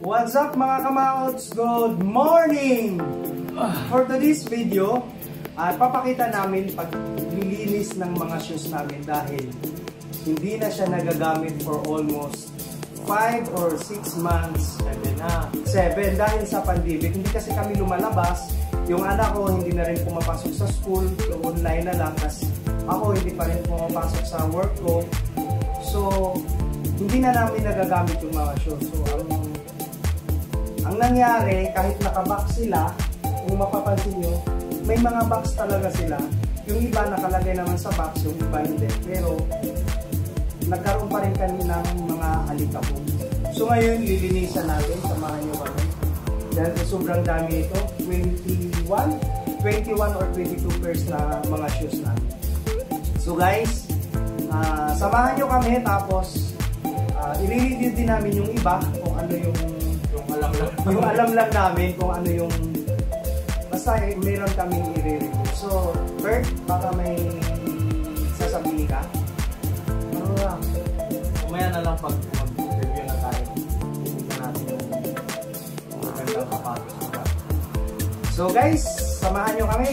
What's up mga kamauts? Good morning! For today's video, papakita namin paglilinis ng mga shoes namin dahil hindi na siya nagagamit for almost 5 or 6 months. 7 dahil sa pandemic. Hindi kasi kami lumalabas. Yung anak ko hindi na rin pumapasok sa school. Online na lang. Kasi ako hindi pa rin pumapasok sa work ko. So, hindi na namin nagagamit yung mga shoes. So, ang nangyari, kahit nakabox sila, kung mapapansin nyo, may mga box talaga sila. Yung iba nakalagay naman sa box, yung iba hindi. Pero, nagkaroon pa rin kami ng mga alikabok. So ngayon, lilinisan natin. Samahan nyo kami. Dahil sobrang dami ito. 21 or 22 pairs na mga shoes namin. So guys, samahan nyo kami. Tapos, i-review din namin yung iba. Kung ano yung alam lang namin. Kung ano yung basta meron kaming i-review. So, Bert, baka may sasabihin ka? Umaya na lang pag mag-review na tayo. Tignan natin yung magandang kapatos. So guys, samahan nyo kami.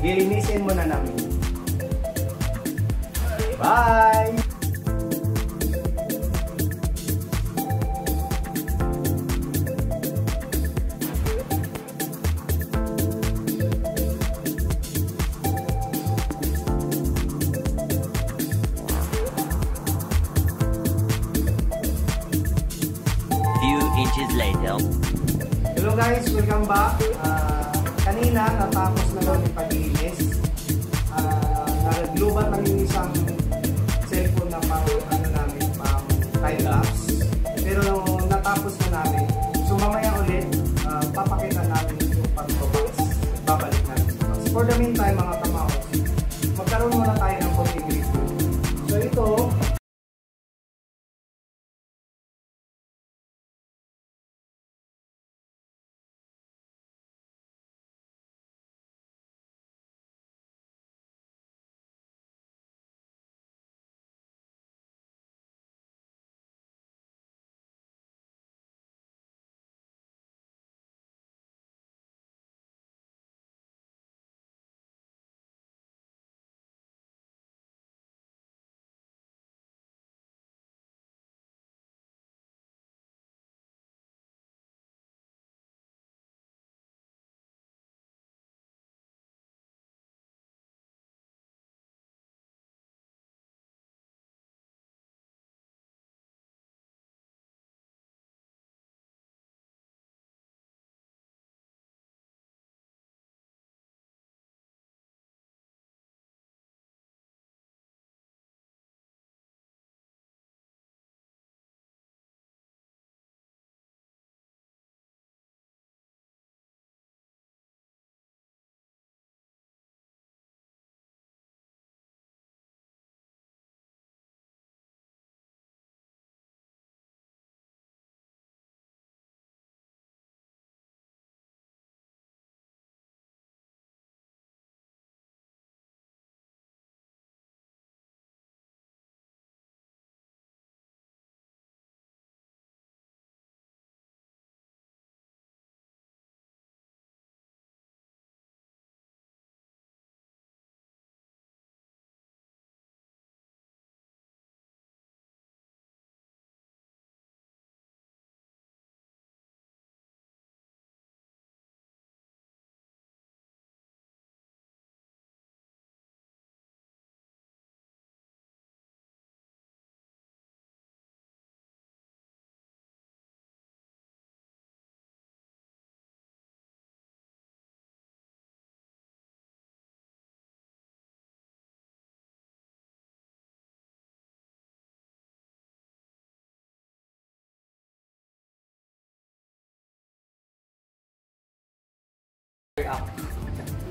Lilinisin muna namin. Bye! Inches later. Hello guys, welcome back. Kanina natapos na namin paglinis. Naglubat ng isang cellphone na pang time lapse. Pero natapos na namin. So mamaya ulit papakita namin yung pag-box. Babalik natin sa box. For the meantime mga kamao, magkaroon muna tayo ng konting review. So ito,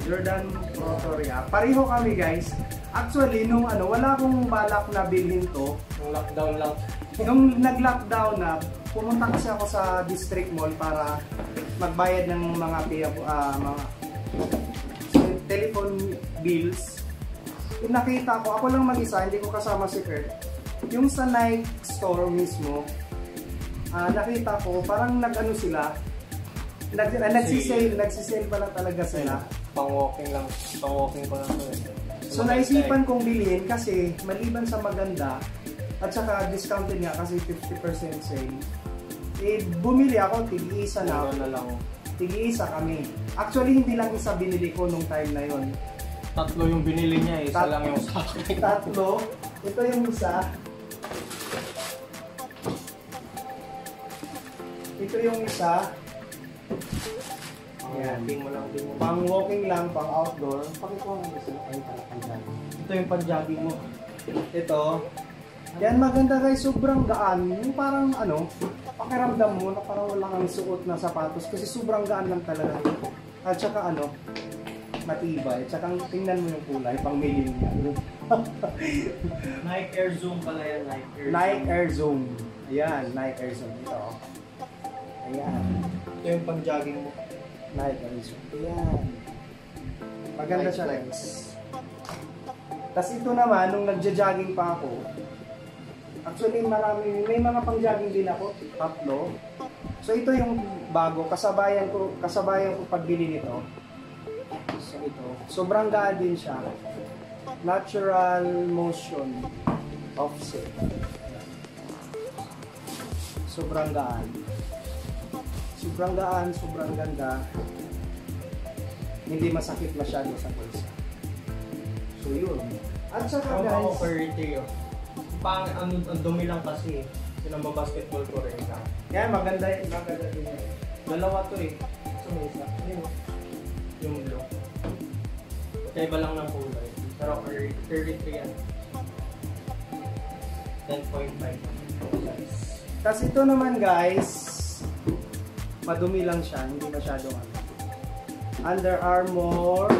Jordan Protoria. Pareho kami guys. Actually, nung wala akong balak na bilhin to. Nung lockdown lang. Nung nag-lockdown na, pumunta kasi ako sa District Mall para magbayad ng mga telephone bills. Yung nakita ko, ako lang mag-isa, hindi ko kasama si Kurt. Yung sa Nike store mismo, nakita ko, parang nag-ano sila, nagsisale pa lang talaga sila. Pang-walking lang, pang-walking ko lang to eh. So naisipan kong bilhin kasi maliban sa maganda at saka discounted nga kasi 50% sale. Eh bumili ako, tig-isa na. Tig-isa kami. Actually hindi lang isa binili ko nung time na yon. Tatlo yung binili niya, isa lang yung sa akin. Tatlo. Ito yung isa. Ito yung isa. Ayan. Pang walking lang, pang outdoor. Pakikuha mo isa. Ito yung pang-jogging mo. Ito. Yan maganda guys, sobrang gaan. Yung parang ano, pakiramdam mo na parang wala kang suot na sapatos kasi sobrang gaan lang talaga. At saka ano, matibay. At saka tingnan mo yung kulay, pang millennial. Nike Air Zoom pala yan, Nike Air Zoom. Ayan, Nike Air Zoom. Ito. Ayan. Ito yung pang-jogging mo. Nike Air Zoom. Ayan. Maganda siya guys. Tapos ito naman, nung nagja-jogging pa ako, actually may mga pang-jogging din ako, tatlo. So ito yung bago, kasabayan ko pagbili nito. So ito, sobrang gaan din siya. Natural motion offset. Sobrang gaan. Sobrang ganda. Hindi masakit masyado sa pulsa. So yun. At saka guys, ako per retail. Ang dumi lang kasi. Yung basketball ko rin ka. Kaya maganda din yan. Dalawa to eh. So may isa. Yung blue. Kaya iba lang ng kulay. Pero 33 yan. 10.5 size. Tapos ito naman guys, madumi lang siya, hindi masyadong ano. Under Armour.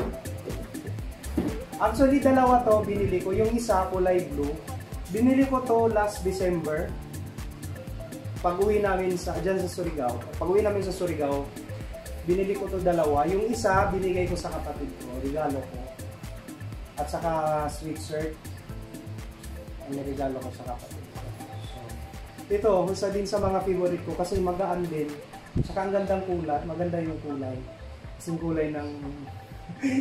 Actually dalawa to binili ko. Yung isa kulay blue. Binili ko to last December. Pag-uwi namin dyan sa Surigao. Pag-uwi namin sa Surigao, binili ko to dalawa. Yung isa binigay ko sa kapatid ko, regalo ko. At saka sweatshirt. Ang regalo ko sa kapatid ko. So, ito, isa din sa mga favorite ko kasi magaan din. Saka ang gandang kulay, maganda yung kulay. Kasing kulay ng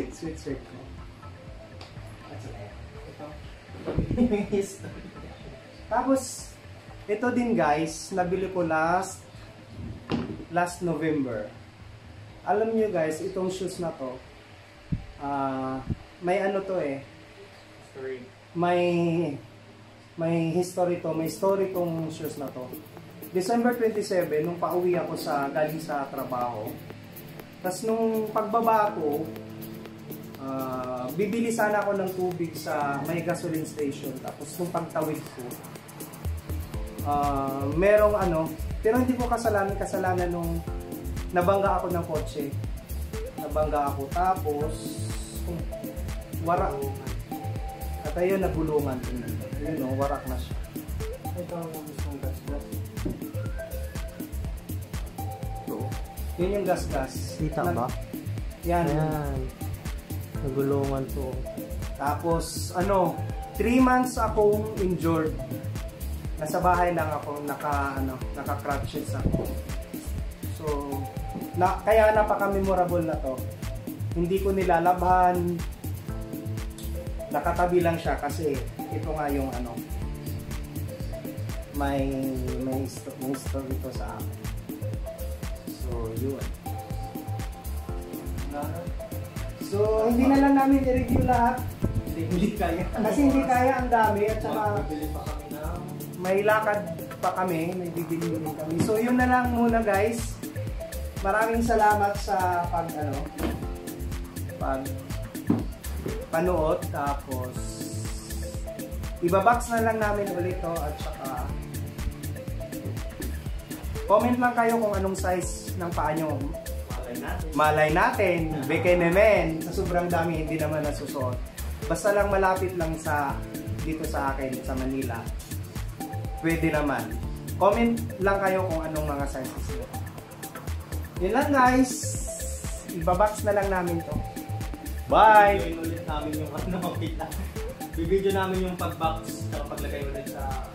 sweatshirt ko. At saka ito. Tapos, ito din guys, nabili ko last November. Alam niyo guys, itong shoes na to, may ano to eh. Story. May history to, may story tong shoes na to. December 27, nung pauwi ako galing sa trabaho. Tapos nung pagbaba ko, bibili sana ako ng tubig sa may gasoline station. Tapos nung pagtawid ko, merong ano, pero hindi ko kasalanan nung nabangga ako ng kotse. Nabangga ako, tapos warak. At ayun, nagulungan. Yun o, warak na siya. Ito ang gustong gas-gas. Ito. Yun yung gas-gas. Kita ba? Yan. Ayan. Nagulungan to. Tapos, 3 months akong injured. Nasa bahay lang ako, naka-crutches ako. So, kaya napaka-memorable na to. Hindi ko nilalabhan. Nakatabi lang siya kasi ito nga yung may story ito sa akin. So, yun. So, hindi na lang namin i-review lahat. Hindi kaya. Kasi hindi kaya, ang dami. At saka, Magbili pa kami na. may lakad pa kami, may bibili din kami. So, yun na lang muna guys. Maraming salamat sa panood. Tapos, ibabox na lang namin ulit to. At saka, comment lang kayo kung anong size ng paa nyo. Malay natin. Beke nemen. Sa sobrang dami, hindi naman nasusuot. Basta lang malapit lang dito sa akin, sa Manila. Pwede naman. Comment lang kayo kung anong mga sizes nyo. Yun lang guys. Ibabox na lang namin to. Bye! Bibidyoin ulit namin yung makita. Bibidyo namin yung pag-box at paglagay ulit sa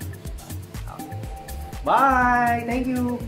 Bye! Thank you!